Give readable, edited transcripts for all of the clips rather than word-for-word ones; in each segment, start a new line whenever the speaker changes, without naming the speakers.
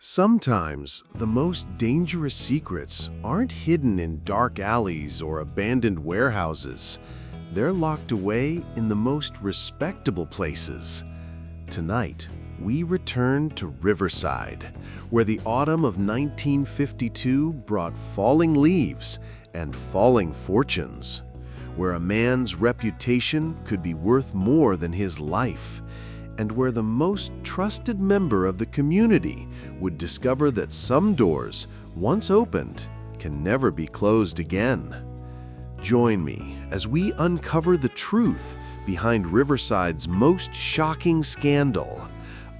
Sometimes the most dangerous secrets aren't hidden in dark alleys or abandoned warehouses. They're locked away in the most respectable places. Tonight, we return to Riverside, where the autumn of 1952 brought falling leaves and falling fortunes, where a man's reputation could be worth more than his life, and where the most trusted member of the community would discover that some doors, once opened, can never be closed again. Join me as we uncover the truth behind Riverside's most shocking scandal,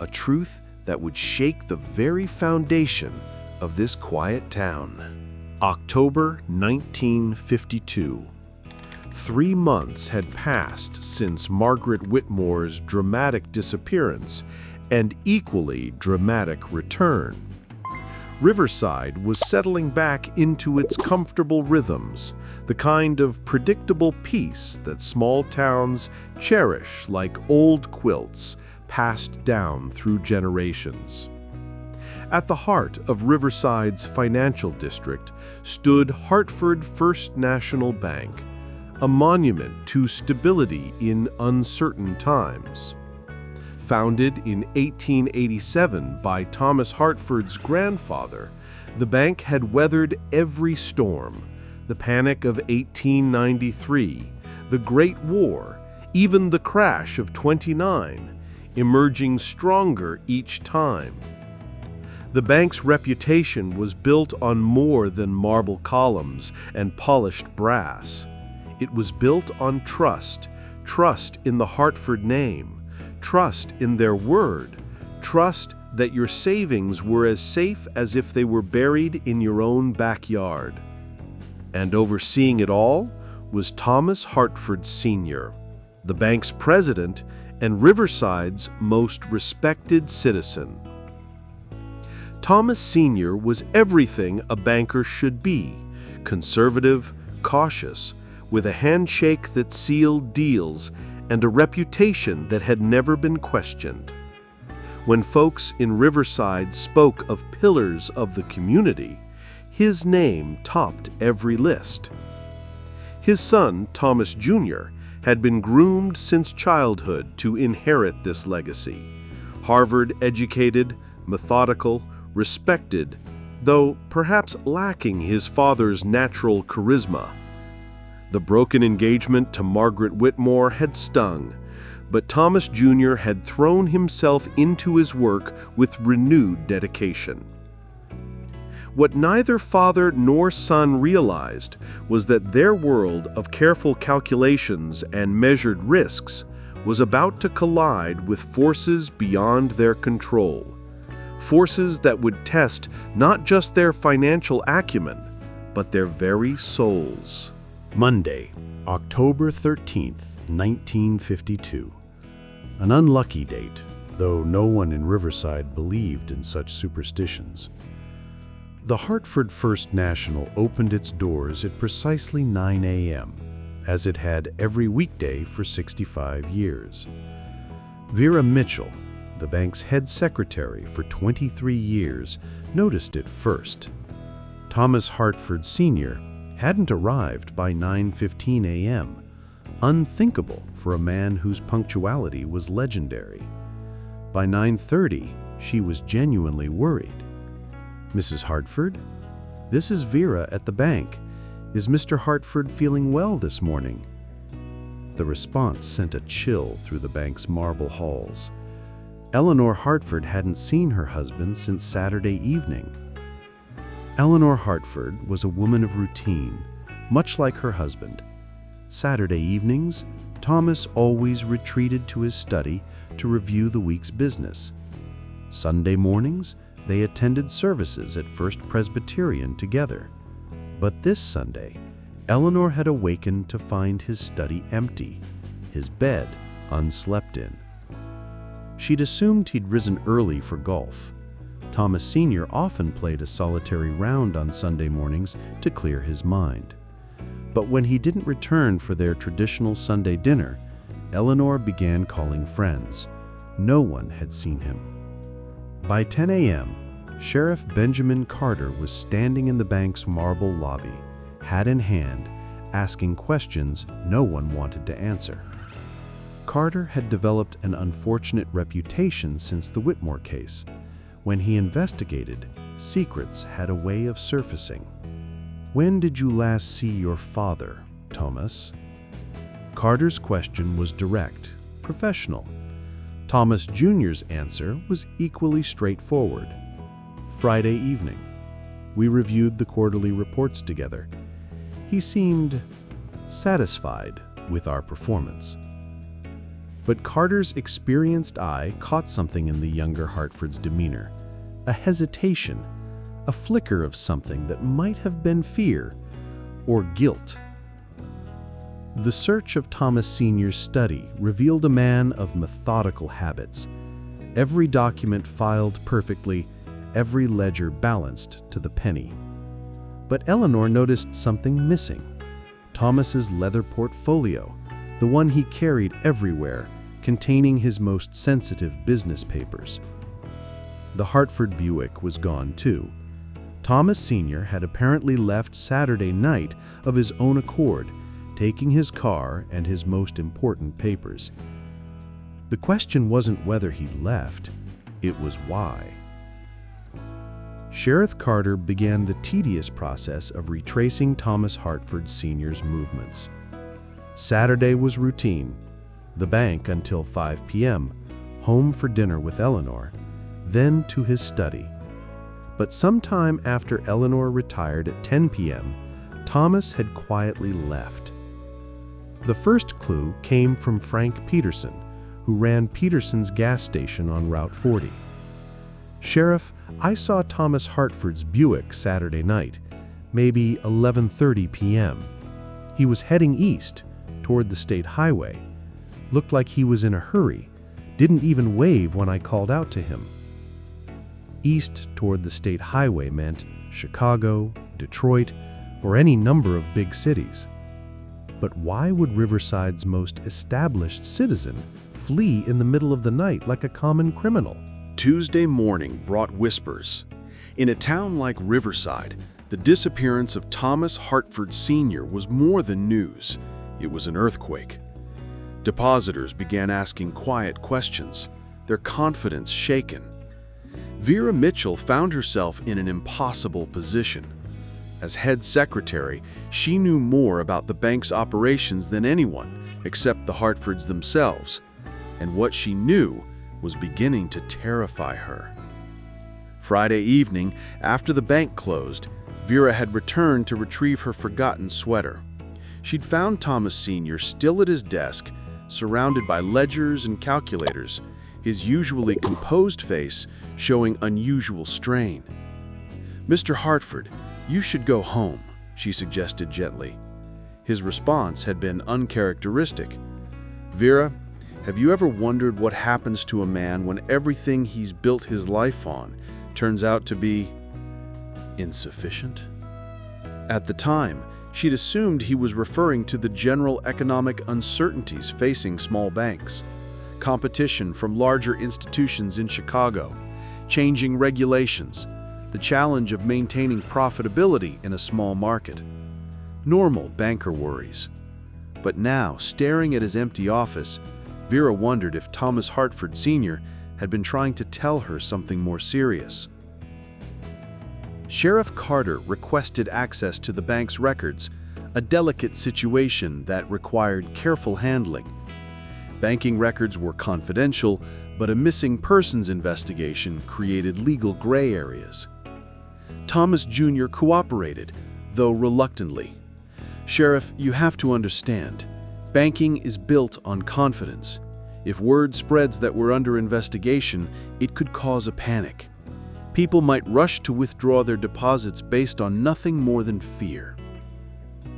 a truth that would shake the very foundation of this quiet town. October 1952. 3 months had passed since Margaret Whitmore's dramatic disappearance and equally dramatic return. Riverside was settling back into its comfortable rhythms, the kind of predictable peace that small towns cherish like old quilts passed down through generations. At the heart of Riverside's financial district stood Hartford First National Bank, a monument to stability in uncertain times. Founded in 1887 by Thomas Hartford's grandfather, the bank had weathered every storm: the Panic of 1893, the Great War, even the crash of '29, emerging stronger each time. The bank's reputation was built on more than marble columns and polished brass. It was built on trust in the Hartford name, trust in their word, trust that your savings were as safe as if they were buried in your own backyard. And overseeing it all was Thomas Hartford Sr., the bank's president and Riverside's most respected citizen. Thomas Sr. was everything a banker should be: conservative, cautious, with a handshake that sealed deals and a reputation that had never been questioned. When folks in Riverside spoke of pillars of the community, his name topped every list. His son, Thomas Jr., had been groomed since childhood to inherit this legacy. Harvard-educated, methodical, respected, though perhaps lacking his father's natural charisma. The broken engagement to Margaret Whitmore had stung, but Thomas Jr. had thrown himself into his work with renewed dedication. What neither father nor son realized was that their world of careful calculations and measured risks was about to collide with forces beyond their control, forces that would test not just their financial acumen, but their very souls. Monday, October 13th, 1952. An unlucky date, though no one in Riverside believed in such superstitions. The Hartford First National opened its doors at precisely 9 a.m., as it had every weekday for 65 years. Vera Mitchell, the bank's head secretary for 23 years, noticed it first. Thomas Hartford Sr. hadn't arrived by 9:15 a.m., unthinkable for a man whose punctuality was legendary. By 9:30, she was genuinely worried. "Mrs. Hartford, this is Vera at the bank. Is Mr. Hartford feeling well this morning?" The response sent a chill through the bank's marble halls. Eleanor Hartford hadn't seen her husband since Saturday evening. Eleanor Hartford was a woman of routine, much like her husband. Saturday evenings, Thomas always retreated to his study to review the week's business. Sunday mornings, they attended services at First Presbyterian together. But this Sunday, Eleanor had awakened to find his study empty, his bed unslept in. She'd assumed he'd risen early for golf. Thomas Sr. often played a solitary round on Sunday mornings to clear his mind. But when he didn't return for their traditional Sunday dinner, Eleanor began calling friends. No one had seen him. By 10 a.m., Sheriff Benjamin Carter was standing in the bank's marble lobby, hat in hand, asking questions no one wanted to answer. Carter had developed an unfortunate reputation since the Whitmore case. When he investigated, secrets had a way of surfacing. "When did you last see your father, Thomas?" Carter's question was direct, professional. Thomas Jr.'s answer was equally straightforward. "Friday evening. We reviewed the quarterly reports together. He seemed satisfied with our performance." But Carter's experienced eye caught something in the younger Hartford's demeanor, a hesitation, a flicker of something that might have been fear or guilt. The search of Thomas Sr.'s study revealed a man of methodical habits. Every document filed perfectly, every ledger balanced to the penny. But Eleanor noticed something missing. Thomas's leather portfolio, the one he carried everywhere, containing his most sensitive business papers. The Hartford Buick was gone too. Thomas Sr. had apparently left Saturday night of his own accord, taking his car and his most important papers. The question wasn't whether he left, it was why. Sheriff Carter began the tedious process of retracing Thomas Hartford Sr.'s movements. Saturday was routine, the bank until 5 p.m., home for dinner with Eleanor, then to his study. But sometime after Eleanor retired at 10 p.m., Thomas had quietly left. The first clue came from Frank Peterson, who ran Peterson's gas station on Route 40. "Sheriff, I saw Thomas Hartford's Buick Saturday night, maybe 11:30 p.m. He was heading east, toward the state highway. Looked like he was in a hurry, didn't even wave when I called out to him." East toward the state highway meant Chicago, Detroit, or any number of big cities. But why would Riverside's most established citizen flee in the middle of the night like a common criminal?
Tuesday morning brought whispers. In a town like Riverside, the disappearance of Thomas Hartford Sr. was more than news. It was an earthquake. Depositors began asking quiet questions, their confidence shaken. Vera Mitchell found herself in an impossible position. As head secretary, she knew more about the bank's operations than anyone, except the Hartfords themselves, and what she knew was beginning to terrify her. Friday evening, after the bank closed, Vera had returned to retrieve her forgotten sweater. She'd found Thomas Sr. still at his desk, surrounded by ledgers and calculators, his usually composed face showing unusual strain. "Mr. Hartford, you should go home," she suggested gently. His response had been uncharacteristic. "Vera, have you ever wondered what happens to a man when everything he's built his life on turns out to be insufficient?" At the time, she'd assumed he was referring to the general economic uncertainties facing small banks. Competition from larger institutions in Chicago, changing regulations, the challenge of maintaining profitability in a small market. Normal banker worries. But now, staring at his empty office, Vera wondered if Thomas Hartford Sr. had been trying to tell her something more serious. Sheriff Carter requested access to the bank's records, a delicate situation that required careful handling. Banking records were confidential, but a missing persons investigation created legal gray areas. Thomas Jr. cooperated, though reluctantly. "Sheriff, you have to understand, banking is built on confidence. If word spreads that we're under investigation, it could cause a panic. People might rush to withdraw their deposits based on nothing more than fear."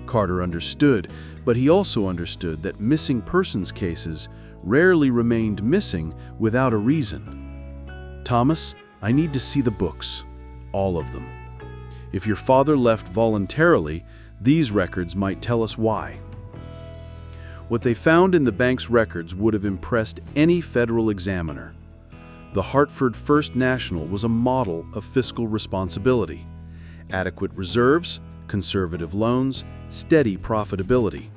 Carter understood, but he also understood that missing persons cases rarely remained missing without a reason. "Thomas, I need to see the books, all of them. If your father left voluntarily, these records might tell us why." What they found in the bank's records would have impressed any federal examiner. The Hartford First National was a model of fiscal responsibility. Adequate reserves, conservative loans, steady profitability.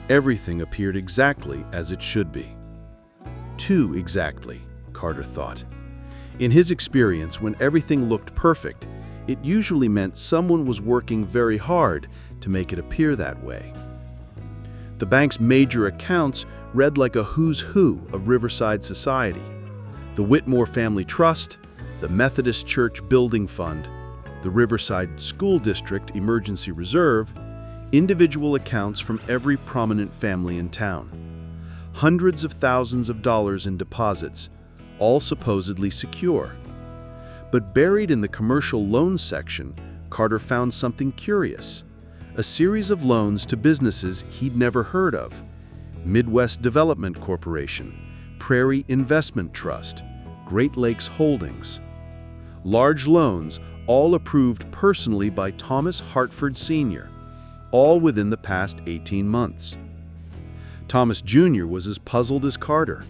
Everything appeared exactly as it should be. Too exactly, Carter thought. In his experience, when everything looked perfect, it usually meant someone was working very hard to make it appear that way. The bank's major accounts read like a who's who of Riverside society. The Whitmore Family Trust, the Methodist Church Building Fund, the Riverside School District Emergency Reserve, individual accounts from every prominent family in town. Hundreds of thousands of dollars in deposits, all supposedly secure. But buried in the commercial loans section, Carter found something curious. A series of loans to businesses he'd never heard of. Midwest Development Corporation, Prairie Investment Trust, Great Lakes Holdings. Large loans, all approved personally by Thomas Hartford Sr., all within the past 18 months. Thomas Jr. was as puzzled as Carter.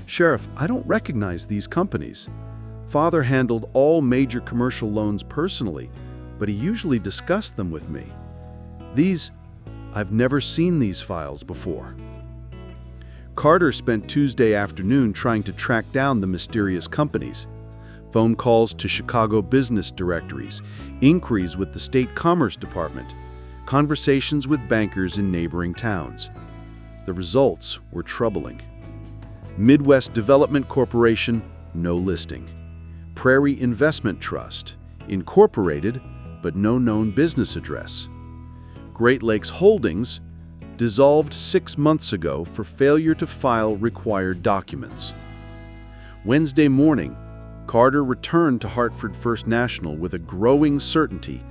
"Sheriff, I don't recognize these companies. Father handled all major commercial loans personally, but he usually discussed them with me. I've never seen these files before." Carter spent Tuesday afternoon trying to track down the mysterious companies. Phone calls to Chicago business directories, inquiries with the State Commerce Department, conversations with bankers in neighboring towns. The results were troubling. Midwest Development Corporation, no listing. Prairie Investment Trust, incorporated, but no known business address. Great Lakes Holdings, dissolved 6 months ago for failure to file required documents. Wednesday morning, Carter returned to Hartford First National with a growing certainty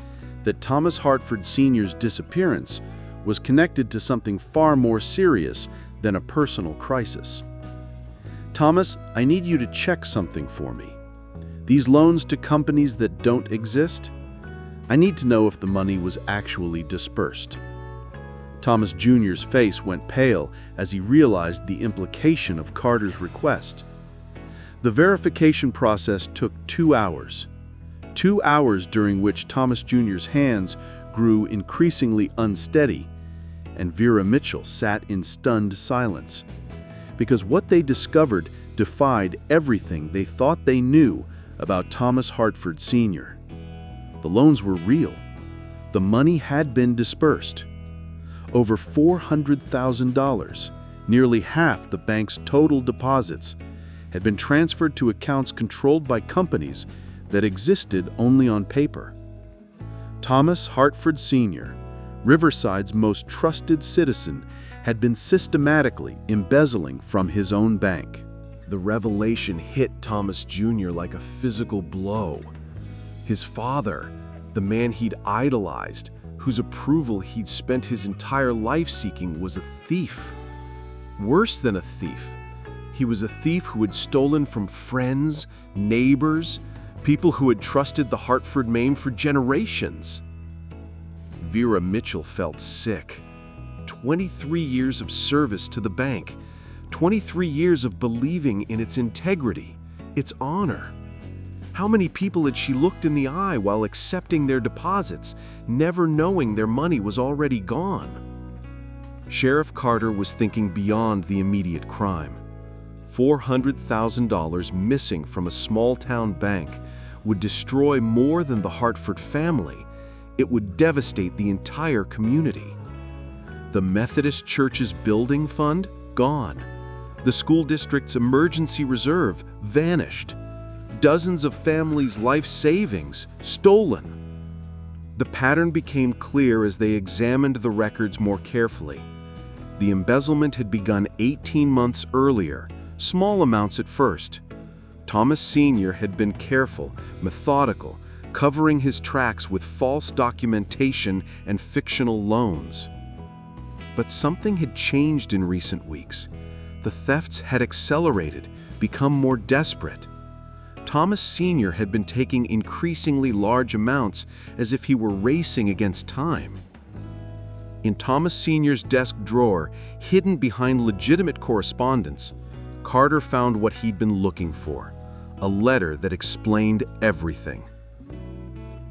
that Thomas Hartford Sr.'s disappearance was connected to something far more serious than a personal crisis. "Thomas, I need you to check something for me. These loans to companies that don't exist? I need to know if the money was actually dispersed." Thomas Jr.'s face went pale as he realized the implication of Carter's request. The verification process took 2 hours. 2 hours during which Thomas Jr.'s hands grew increasingly unsteady, and Vera Mitchell sat in stunned silence. Because what they discovered defied everything they thought they knew about Thomas Hartford Sr. The loans were real. The money had been dispersed. Over $400,000, nearly half the bank's total deposits, had been transferred to accounts controlled by companies that existed only on paper. Thomas Hartford Sr., Riverside's most trusted citizen, had been systematically embezzling from his own bank.
The revelation hit Thomas Jr. like a physical blow. His father, the man he'd idolized, whose approval he'd spent his entire life seeking, was a thief. Worse than a thief, he was a thief who had stolen from friends, neighbors, people who had trusted the Hartford name for generations. Vera Mitchell felt sick. 23 years of service to the bank, 23 years of believing in its integrity, its honor. How many people had she looked in the eye while accepting their deposits, never knowing their money was already gone? Sheriff Carter was thinking beyond the immediate crime. $400,000 missing from a small-town bank would destroy more than the Hartford family. It would devastate the entire community. The Methodist Church's building fund? Gone. The school district's emergency reserve? Vanished. Dozens of families' life savings? Stolen. The pattern became clear as they examined the records more carefully. The embezzlement had begun 18 months earlier, small amounts at first. Thomas Sr. had been careful, methodical, covering his tracks with false documentation and fictional loans. But something had changed in recent weeks. The thefts had accelerated, become more desperate. Thomas Sr. had been taking increasingly large amounts as if he were racing against time. In Thomas Sr.'s desk drawer, hidden behind legitimate correspondence, Carter found what he'd been looking for:
a letter that explained everything.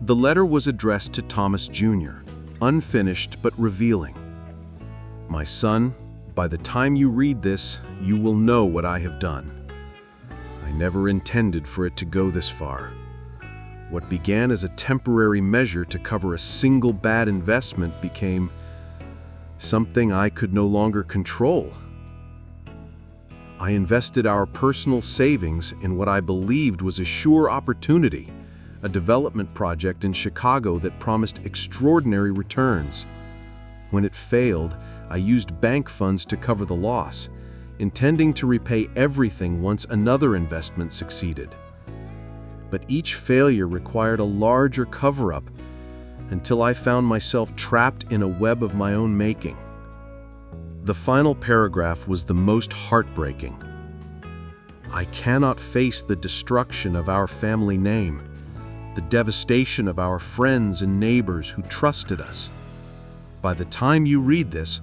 The letter was addressed to Thomas Jr., unfinished but revealing. "My son, by the time you read this, you will know what I have done. I never intended for it to go this far. What began as a temporary measure to cover a single bad investment became something I could no longer control. I invested our personal savings in what I believed was a sure opportunity, a development project in Chicago that promised extraordinary returns. When it failed, I used bank funds to cover the loss, intending to repay everything once another investment succeeded. But each failure required a larger cover-up until I found myself trapped in a web of my own making." The final paragraph was the most heartbreaking. "I cannot face the destruction of our family name, the devastation of our friends and neighbors who trusted us. By the time you read this,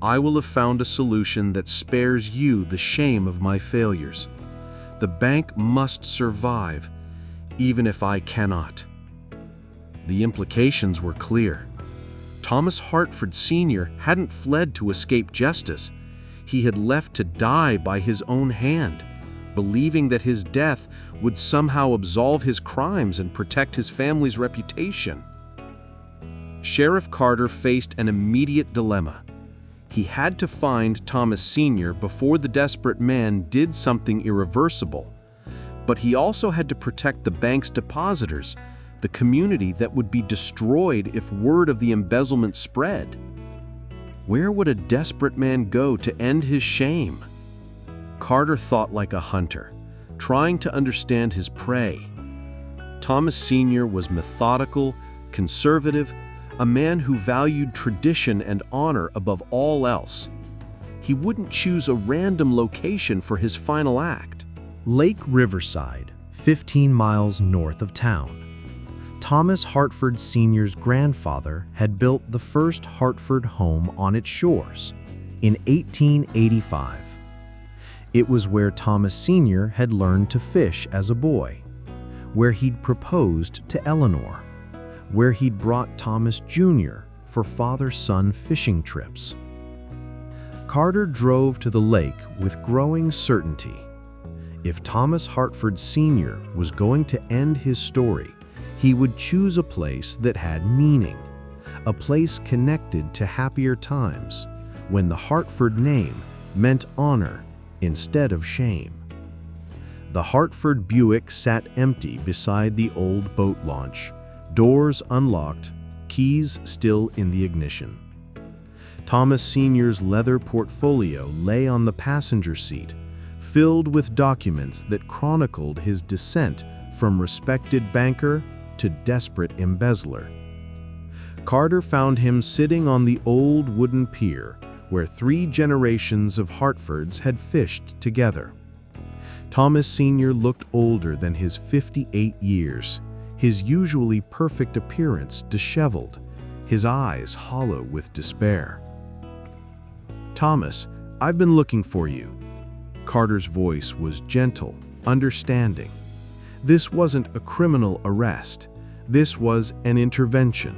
I will have found a solution that spares you the shame of my failures. The bank must survive, even if I cannot." The implications were clear. Thomas Hartford Sr. hadn't fled to escape justice. He had left to die by his own hand, believing that his death would somehow absolve his crimes and protect his family's reputation. Sheriff Carter faced an immediate dilemma. He had to find Thomas Sr. before the desperate man did something irreversible, but he also had to protect the bank's depositors, the community that would be destroyed if word of the embezzlement spread. Where would a desperate man go to end his shame? Carter thought like a hunter, trying to understand his prey. Thomas Sr. was methodical, conservative, a man who valued tradition and honor above all else. He wouldn't choose a random location for his final act.
Lake Riverside, 15 miles north of town. Thomas Hartford Sr.'s grandfather had built the first Hartford home on its shores in 1885. It was where Thomas Sr. had learned to fish as a boy, where he'd proposed to Eleanor, where he'd brought Thomas Jr. for father-son fishing trips. Carter drove to the lake with growing certainty. If Thomas Hartford Sr. was going to end his story, he would choose a place that had meaning, a place connected to happier times, when the Hartford name meant honor instead of shame. The Hartford Buick sat empty beside the old boat launch, doors unlocked, keys still in the ignition. Thomas Sr.'s leather portfolio lay on the passenger seat, filled with documents that chronicled his descent from respected banker to desperate embezzler. Carter found him sitting on the old wooden pier where 3 generations of Hartfords had fished together. Thomas Sr. looked older than his 58 years, his usually perfect appearance disheveled, his eyes hollow with despair. "Thomas, I've been looking for you." Carter's voice was gentle, understanding. This wasn't a criminal arrest. This was an intervention.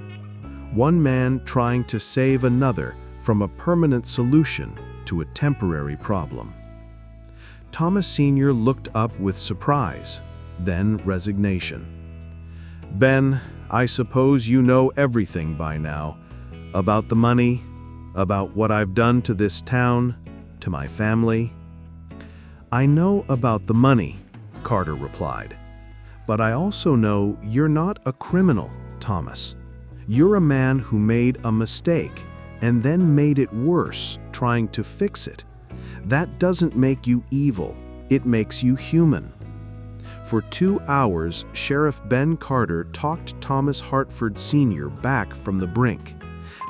One man trying to save another from a permanent solution to a temporary problem. Thomas Sr. looked up with surprise, then resignation. "Ben, I suppose you know everything by now. About the money, about what I've done to this town, to my family." "I know about the money," Carter replied. "But I also know you're not a criminal, Thomas. You're a man who made a mistake and then made it worse trying to fix it. That doesn't make you evil, it makes you human." For 2 hours, Sheriff Ben Carter talked Thomas Hartford Sr. back from the brink,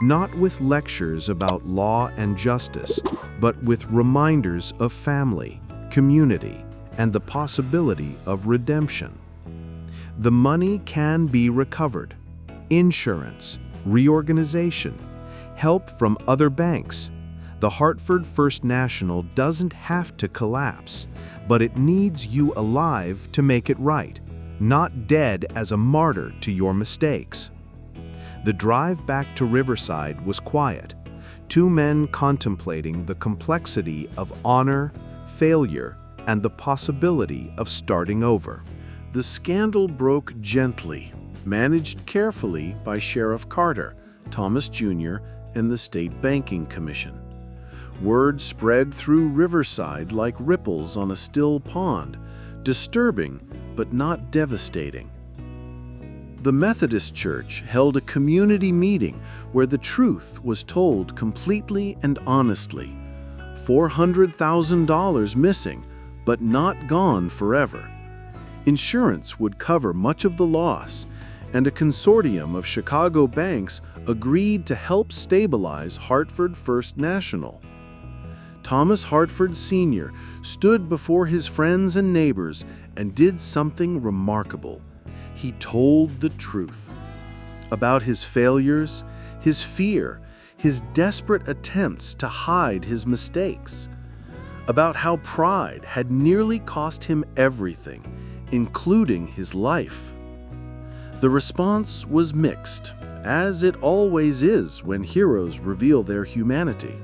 not with lectures about law and justice, but with reminders of family, community, and the possibility of redemption. The money can be recovered. Insurance, reorganization, help from other banks. The Hartford First National doesn't have to collapse, but it needs you alive to make it right, not dead as a martyr to your mistakes. The drive back to Riverside was quiet, two men contemplating the complexity of honor, failure, and the possibility of starting over.
The scandal broke gently, managed carefully by Sheriff Carter, Thomas Jr., and the State Banking Commission. Word spread through Riverside like ripples on a still pond, disturbing but not devastating. The Methodist Church held a community meeting where the truth was told completely and honestly. $400,000 missing, but not gone forever. Insurance would cover much of the loss, and a consortium of Chicago banks agreed to help stabilize Hartford First National. Thomas Hartford Sr. stood before his friends and neighbors and did something remarkable. He told the truth about his failures, his fear, his desperate attempts to hide his mistakes, about how pride had nearly cost him everything, including his life. The response was mixed, as it always is when heroes reveal their humanity.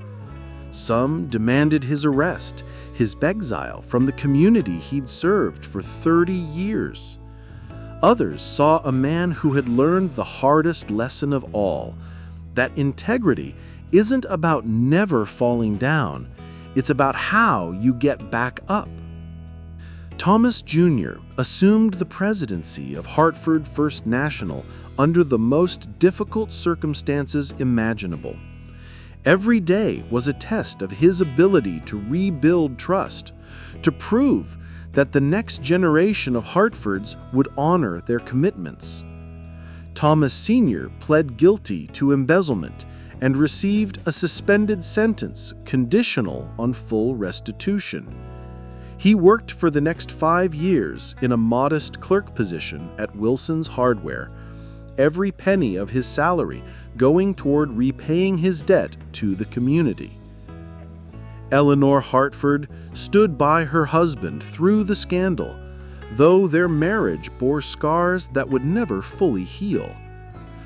Some demanded his arrest, his exile from the community he'd served for 30 years. Others saw a man who had learned the hardest lesson of all, that integrity isn't about never falling down, it's about how you get back up. Thomas Jr. assumed the presidency of Hartford First National under the most difficult circumstances imaginable. Every day was a test of his ability to rebuild trust, to prove that the next generation of Hartfords would honor their commitments. Thomas Sr. pled guilty to embezzlement and received a suspended sentence conditional on full restitution. He worked for the next 5 years in a modest clerk position at Wilson's Hardware, every penny of his salary going toward repaying his debt to the community. Eleanor Hartford stood by her husband through the scandal, though their marriage bore scars that would never fully heal.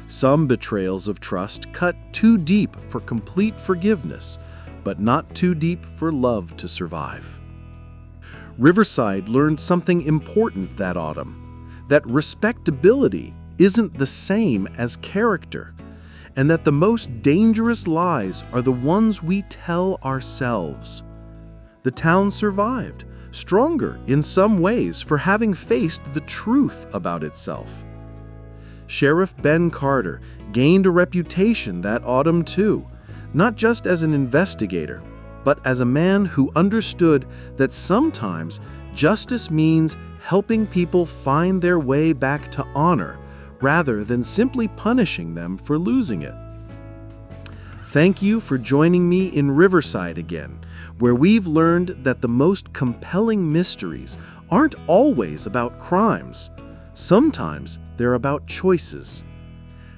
Some betrayals of trust cut too deep for complete forgiveness, but not too deep for love to survive. Riverside learned something important that autumn, that respectability isn't the same as character, and that the most dangerous lies are the ones we tell ourselves. The town survived, stronger in some ways for having faced the truth about itself. Sheriff Ben Carter gained a reputation that autumn too, not just as an investigator, but as a man who understood that sometimes justice means helping people find their way back to honor, rather than simply punishing them for losing it. Thank you for joining me in Riverside again, where we've learned that the most compelling mysteries aren't always about crimes. Sometimes they're about choices.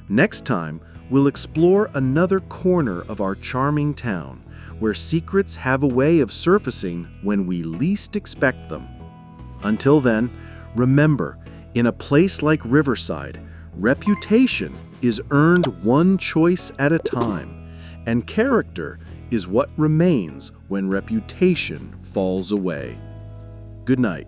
Next time, we'll explore another corner of our charming town, where secrets have a way of surfacing when we least expect them. Until then, remember, in a place like Riverside, reputation is earned one choice at a time, and character is what remains when reputation falls away. Good night.